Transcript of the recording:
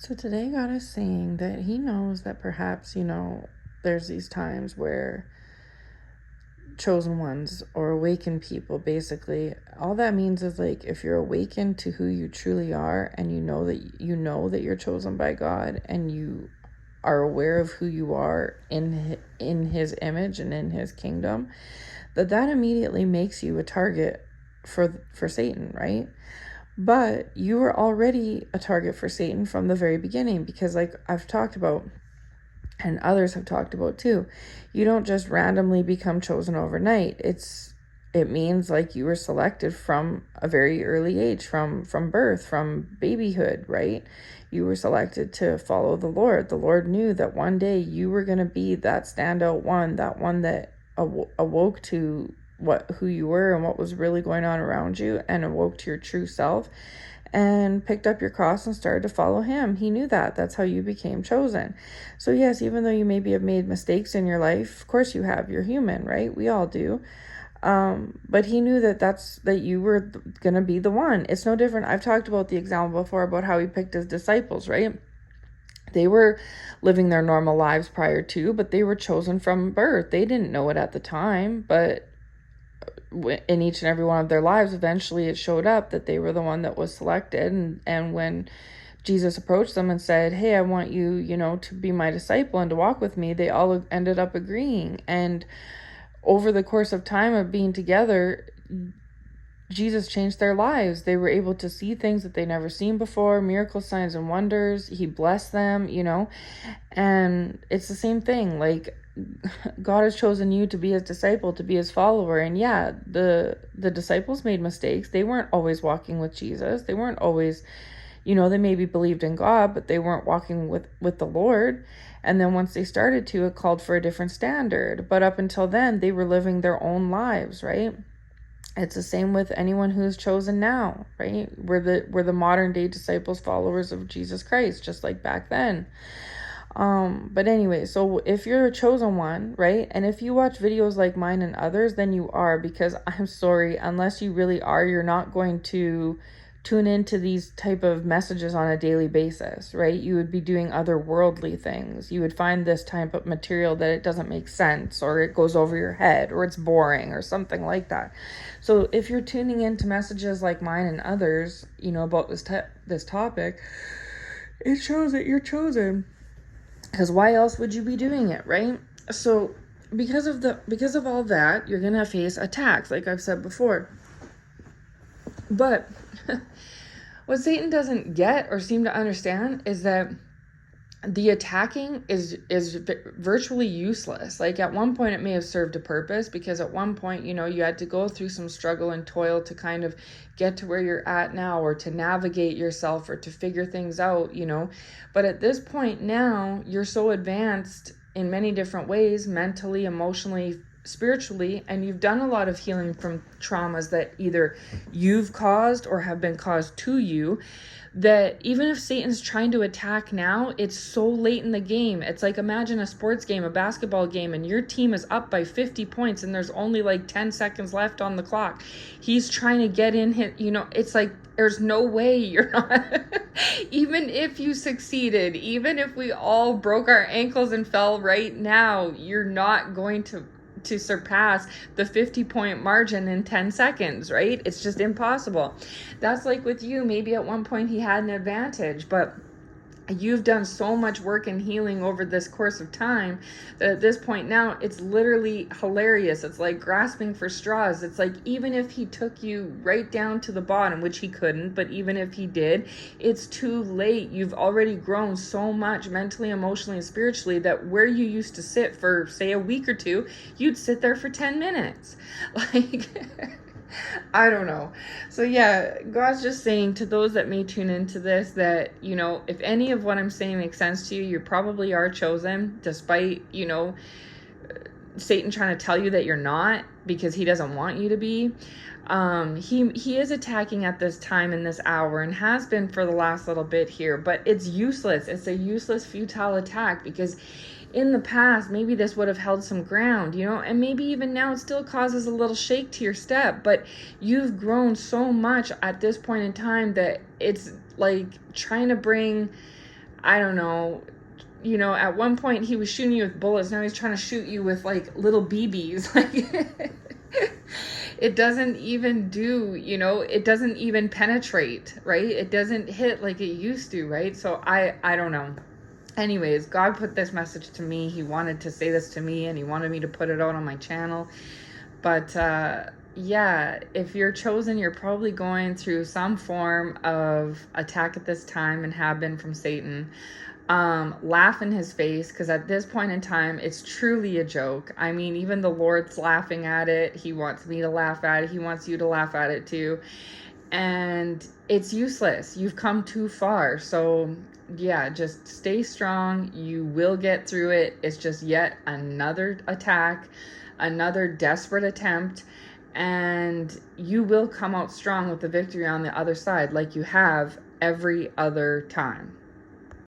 So today God is saying that he knows that perhaps, there's these times where chosen ones or awakened people, basically, all that means is like if you're awakened to who you truly are and you know that you're chosen by God and you are aware of who you are in his image and in his kingdom, that immediately makes you a target for Satan, right? But you were already a target for Satan from the very beginning because, like I've talked about, and others have talked about too, you don't just randomly become chosen overnight. It means like you were selected from a very early age, from birth, from babyhood, right? You were selected to follow the Lord. The Lord knew that one day you were going to be that standout one, that one that awoke to who you were and what was really going on around you, and awoke to your true self and picked up your cross and started to follow him. He knew that. That's how you became chosen. So yes, even though you maybe have made mistakes in your life, of course you have, you're human, right? We all do. But he knew that you were going to be the one. It's no different. I've talked about the example before about how he picked his disciples, right? They were living their normal lives prior to, but they were chosen from birth. They didn't know it at the time, but in each and every one of their lives, eventually it showed up that they were the one that was selected. And when Jesus approached them and said, hey, I want you, to be my disciple and to walk with me, they all ended up agreeing. And over the course of time of being together, Jesus changed their lives. They were able to see things that they never seen before, miracles, signs, and wonders. He blessed them, and it's the same thing. Like, God has chosen you to be his disciple, to be his follower. And yeah, the disciples made mistakes. They weren't always walking with Jesus. They weren't always, they maybe believed in God, but they weren't walking with the Lord. And then once they started to, it called for a different standard. But up until then, they were living their own lives, right? It's the same with anyone who's chosen now, right? We're the modern day disciples, followers of Jesus Christ, just like back then. But anyway, so if you're a chosen one, right? And if you watch videos like mine and others, then you are, because I'm sorry, unless you really are, you're not going to tune into these type of messages on a daily basis, right? You would be doing other worldly things. You would find this type of material that it doesn't make sense, or it goes over your head, or it's boring, or something like that. So if you're tuning into messages like mine and others, about this topic, it shows that you're chosen. Because why else would you be doing it, right? So because of all that, you're gonna face attacks, like I've said before. But what Satan doesn't get or seem to understand is that the attacking is virtually useless. Like, at one point it may have served a purpose, because at one point, you had to go through some struggle and toil to kind of get to where you're at now, or to navigate yourself, or to figure things out, But at this point now, you're so advanced in many different ways, mentally, emotionally, spiritually, and you've done a lot of healing from traumas that either you've caused or have been caused to you, that even if Satan's trying to attack now, it's so late in the game. It's like, imagine a sports game, a basketball game, and your team is up by 50 points and there's only like 10 seconds left on the clock. He's trying to get in hit, it's like, there's no way you're not, even if you succeeded, even if we all broke our ankles and fell right now, you're not going to surpass the 50-point margin in 10 seconds, right? It's just impossible. That's like with you. Maybe at one point he had an advantage, but you've done so much work and healing over this course of time that at this point now, it's literally hilarious. It's like grasping for straws. It's like, even if he took you right down to the bottom, which he couldn't, but even if he did, it's too late. You've already grown so much mentally, emotionally, and spiritually, that where you used to sit for, say, a week or two, you'd sit there for 10 minutes. Like, I don't know. So yeah, God's just saying to those that may tune into this that, if any of what I'm saying makes sense to you, you probably are chosen, despite, Satan trying to tell you that you're not, because he doesn't want you to be. He is attacking at this time in this hour, and has been for the last little bit here, but it's useless. It's a useless, futile attack, because in the past, maybe this would have held some ground, and maybe even now it still causes a little shake to your step, but you've grown so much at this point in time that it's like trying to bring, I don't know, at one point he was shooting you with bullets. Now he's trying to shoot you with like little BBs. Like, it doesn't even it doesn't even penetrate, right? It doesn't hit like it used to, right? So I don't know. Anyways, God put this message to me. He wanted to say this to me, and he wanted me to put it out on my channel. But yeah, if you're chosen, you're probably going through some form of attack at this time and have been from Satan. Laugh in his face, because at this point in time, it's truly a joke. I mean, even the Lord's laughing at it. He wants me to laugh at it. He wants you to laugh at it too. And it's useless. You've come too far. So yeah, just stay strong. You will get through it. It's just yet another attack, another desperate attempt, and you will come out strong with the victory on the other side, like you have every other time.